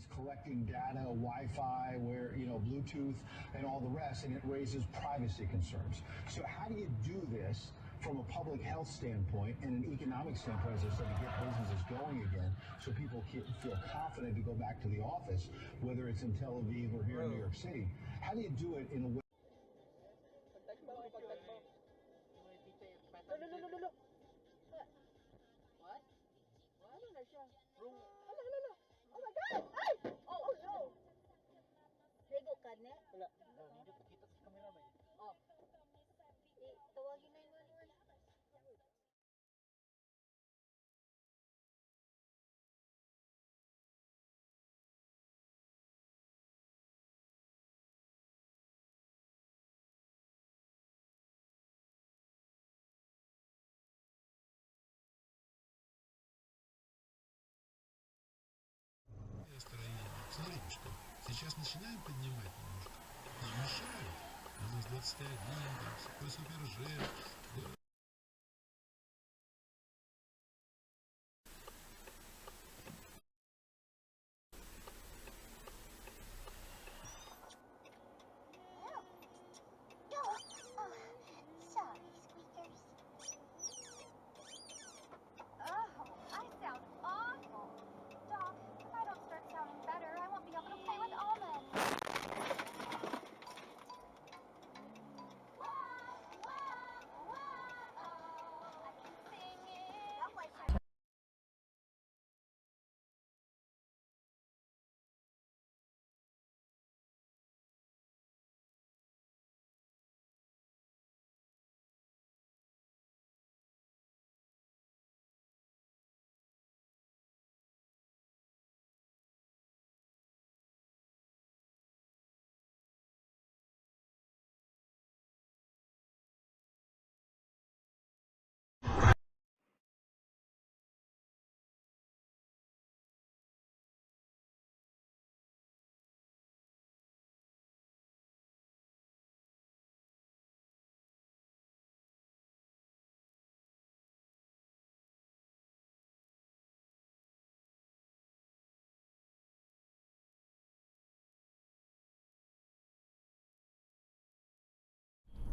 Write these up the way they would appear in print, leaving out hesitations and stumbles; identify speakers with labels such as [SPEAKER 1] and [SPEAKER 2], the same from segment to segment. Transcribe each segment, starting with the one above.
[SPEAKER 1] it's collecting data, Wi-Fi, where, Bluetooth and all the rest, and it raises privacy concerns. So how do you do this from a public health standpoint and an economic standpoint, as I said, to get businesses going again so people feel confident to go back to the office, whether it's in Tel Aviv or here in New York City? How do you do it in a way?
[SPEAKER 2] What? Ano na siya? Hala. Oh my God! Ay! Oh no! Lego ka ne?
[SPEAKER 3] Wala. Hindi ko kita sa camera ba?
[SPEAKER 2] Oh. Tawagin 911.
[SPEAKER 4] Строение. Смотрите, что сейчас начинаем поднимать немножко. Нам мешают. У нас 21, там, такой супержет.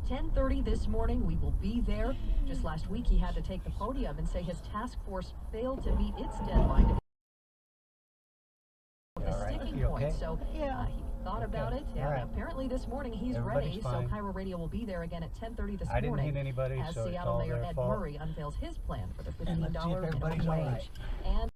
[SPEAKER 5] .30 this morning, we will be there. Just last week, he had to take the podium and say his task force failed to meet its deadline. The sticking point. Okay? So he thought about it, and apparently this morning he's ready. So Cairo Radio will be there again at 10:30 this morning.
[SPEAKER 6] I didn't hit anybody,
[SPEAKER 5] as
[SPEAKER 6] so
[SPEAKER 5] Seattle
[SPEAKER 6] it's all
[SPEAKER 5] Mayor
[SPEAKER 6] their
[SPEAKER 5] Ed
[SPEAKER 6] fault.
[SPEAKER 5] Murray unveils his plan for the $15
[SPEAKER 6] let's see if
[SPEAKER 5] minimum
[SPEAKER 6] everybody's all
[SPEAKER 5] wage.
[SPEAKER 6] right.
[SPEAKER 5] And